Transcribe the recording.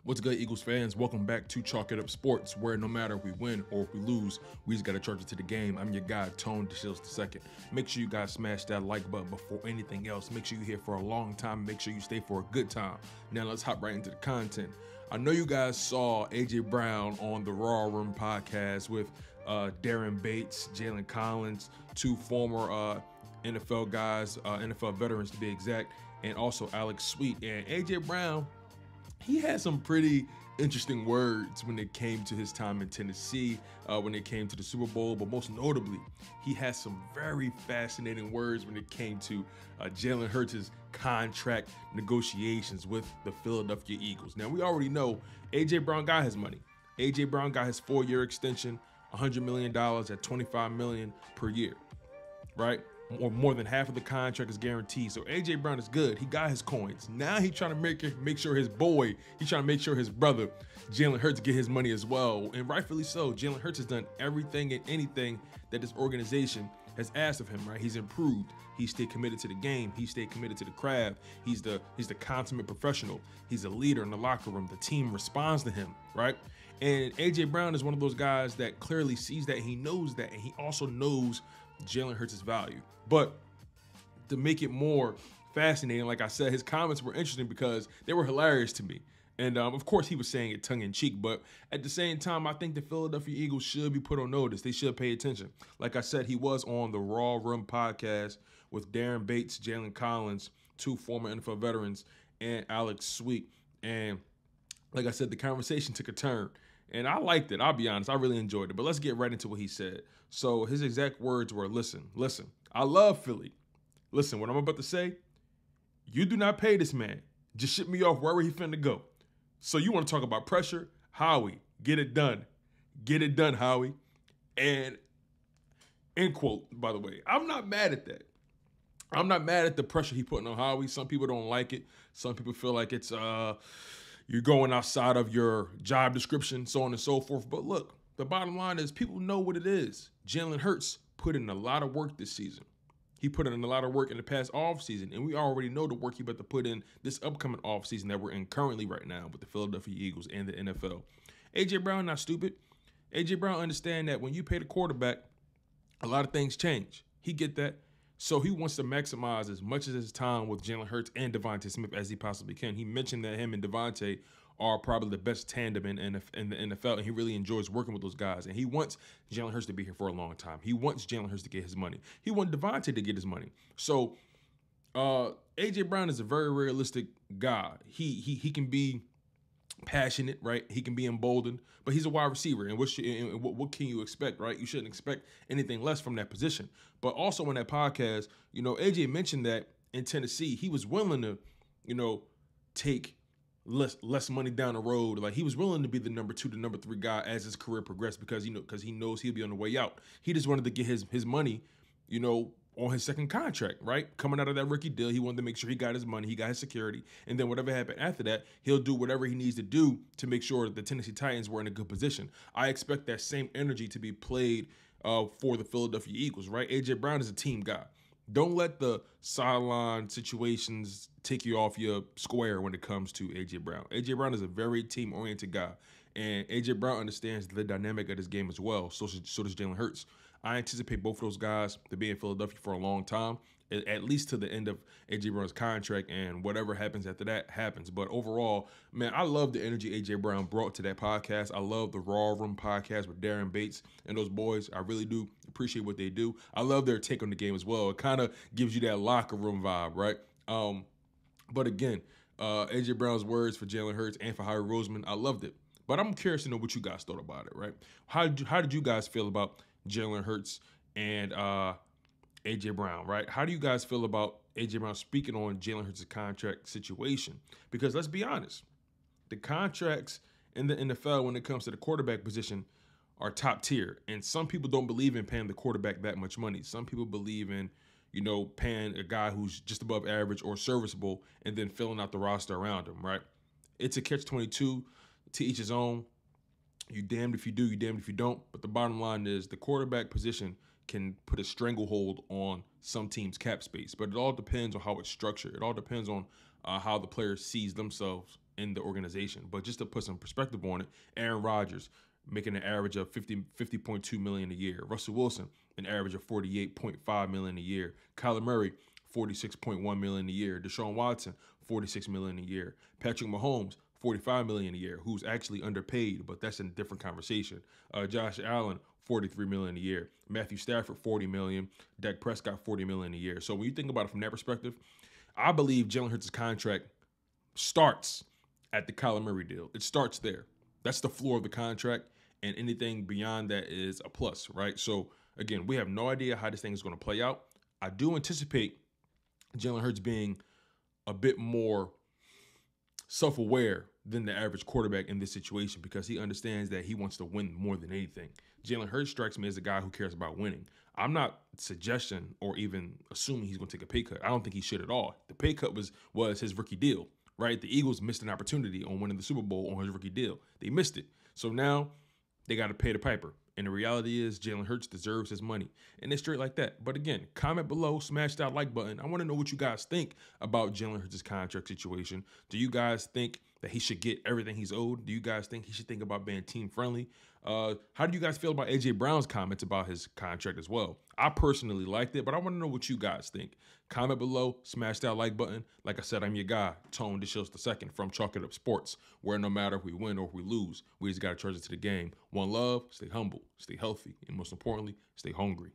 What's good, Eagles fans? Welcome back to Chalk It Up Sports, where no matter if we win or if we lose, we just got to charge it to the game. I'm your guy, DeShields II. Make sure you guys smash that like button before anything else. Make sure you're here for a long time. Make sure you stay for a good time. Now let's hop right into the content. I know you guys saw A.J. Brown on the Raw Room podcast with Darren Bates, Jalen Collins, two former NFL guys, NFL veterans to be exact, and also Alex Sweet. And A.J. Brown, he had some pretty interesting words when it came to his time in Tennessee, when it came to the Super Bowl, but most notably, he had some very fascinating words when it came to Jalen Hurts' contract negotiations with the Philadelphia Eagles. Now, we already know A.J. Brown got his money. A.J. Brown got his 4-year extension, $100 million at $25 million per year, right? Or more than half of the contract is guaranteed. So A.J. Brown is good. He got his coins. Now he's trying to make sure his boy, he's trying to make sure his brother, Jalen Hurts, get his money as well. And rightfully so. Jalen Hurts has done everything and anything that this organization has asked of him, right? He's improved. He stayed committed to the game. He stayed committed to the craft. He's the consummate professional. He's a leader in the locker room. The team responds to him, right? And A.J. Brown is one of those guys that clearly sees that. He knows that. And he also knows Jalen Hurts' value. But to make it more fascinating, like I said, his comments were interesting because they were hilarious to me. And of course, he was saying it tongue-in-cheek, but at the same time, I think the Philadelphia Eagles should be put on notice. They should pay attention. Like I said, he was on the Raw Room podcast with Darren Bates, Jalen Collins, two former NFL veterans, and Alex Sweet. And like I said, the conversation took a turn. And I liked it. I'll be honest. I really enjoyed it. But let's get right into what he said. So his exact words were, listen, I love Philly. Listen, what I'm about to say, you do not pay this man. Just ship me off wherever he finna go. So you want to talk about pressure? Howie, get it done. Get it done, Howie. And end quote, by the way. I'm not mad at that. I'm not mad at the pressure he putting on Howie. Some people don't like it. Some people feel like it's you're going outside of your job description, so on and so forth. But look, the bottom line is people know what it is. Jalen Hurts put in a lot of work this season. He put in a lot of work in the past offseason, and we already know the work he about to put in this upcoming offseason that we're in currently right now with the Philadelphia Eagles and the NFL. A.J. Brown not stupid. A.J. Brown understand that when you pay the quarterback, a lot of things change. He get that. So he wants to maximize as much of his time with Jalen Hurts and Devontae Smith as he possibly can. He mentioned that him and Devontae are probably the best tandem in the NFL, and he really enjoys working with those guys. And he wants Jalen Hurts to be here for a long time. He wants Jalen Hurts to get his money. He wants Devontae to get his money. So A.J. Brown is a very realistic guy. He can be passionate, right? He can be emboldened, but he's a wide receiver. And what can you expect, right? You shouldn't expect anything less from that position. But also on that podcast, A.J. mentioned that in Tennessee, he was willing to, take less money down the road. Like he was willing to be the number 2 to number 3 guy as his career progressed because he knows he'll be on the way out. He just wanted to get his money, on his second contract, right? Coming out of that rookie deal, he wanted to make sure he got his money, he got his security, and then whatever happened after that, he'll do whatever he needs to do to make sure that the Tennessee Titans were in a good position. I expect that same energy to be played for the Philadelphia Eagles, right? A.J. Brown is a team guy. Don't let the sideline situations take you off your square when it comes to A.J. Brown. A.J. Brown is a very team-oriented guy, and A.J. Brown understands the dynamic of this game as well. So does Jalen Hurts. I anticipate both of those guys to be in Philadelphia for a long time, at least to the end of A.J. Brown's contract, and whatever happens after that happens. But overall, man, I love the energy A.J. Brown brought to that podcast. I love the Raw Room podcast with Darren Bates and those boys. I really do appreciate what they do. I love their take on the game as well. It kind of gives you that locker room vibe, right? But again, A.J. Brown's words for Jalen Hurts and for Howie Roseman, I loved it. But I'm curious to know what you guys thought about it, right? How did you guys feel about Jalen Hurts and A.J. Brown, right? How do you guys feel about A.J. Brown speaking on Jalen Hurts' contract situation? Because let's be honest, the contracts in the NFL when it comes to the quarterback position are top tier. And some people don't believe in paying the quarterback that much money. Some people believe in, paying a guy who's just above average or serviceable and then filling out the roster around him, right? It's a catch-22, to each his own. You damned if you do, you damned if you don't. But the bottom line is the quarterback position can put a stranglehold on some teams' cap space. But it all depends on how it's structured. It all depends on how the player sees themselves in the organization. But just to put some perspective on it, Aaron Rodgers making an average of 50.2 million a year. Russell Wilson, an average of 48.5 million a year. Kyler Murray, 46.1 million a year. Deshaun Watson, 46 million a year. Patrick Mahomes, 45 million a year, who's actually underpaid, but that's a different conversation. Josh Allen, 43 million a year. Matthew Stafford, 40 million. Dak Prescott, 40 million a year. So when you think about it from that perspective, I believe Jalen Hurts' contract starts at the Kyler Murray deal. It starts there. That's the floor of the contract, and anything beyond that is a plus, right? So again, we have no idea how this thing is going to play out. I do anticipate Jalen Hurts being a bit more self-aware than the average quarterback in this situation because he understands that he wants to win more than anything. Jalen Hurts strikes me as a guy who cares about winning. I'm not suggesting or even assuming he's going to take a pay cut. I don't think he should at all. The pay cut was his rookie deal, right? The Eagles missed an opportunity on winning the Super Bowl on his rookie deal. They missed it. So now they got to pay the piper. And the reality is Jalen Hurts deserves his money. And it's straight like that. But again, comment below, smash that like button. I want to know what you guys think about Jalen Hurts' contract situation. Do you guys think that he should get everything he's owed? Do you guys think he should think about being team friendly? How do you guys feel about AJ Brown's comments about his contract as well? I personally liked it, but I want to know what you guys think. Comment below, smash that like button. Like I said, I'm your guy, Tone DeShields II from Chalk It Up Sports, where no matter if we win or if we lose, we just got to charge it to the game. One love, stay humble, stay healthy, and most importantly, stay hungry.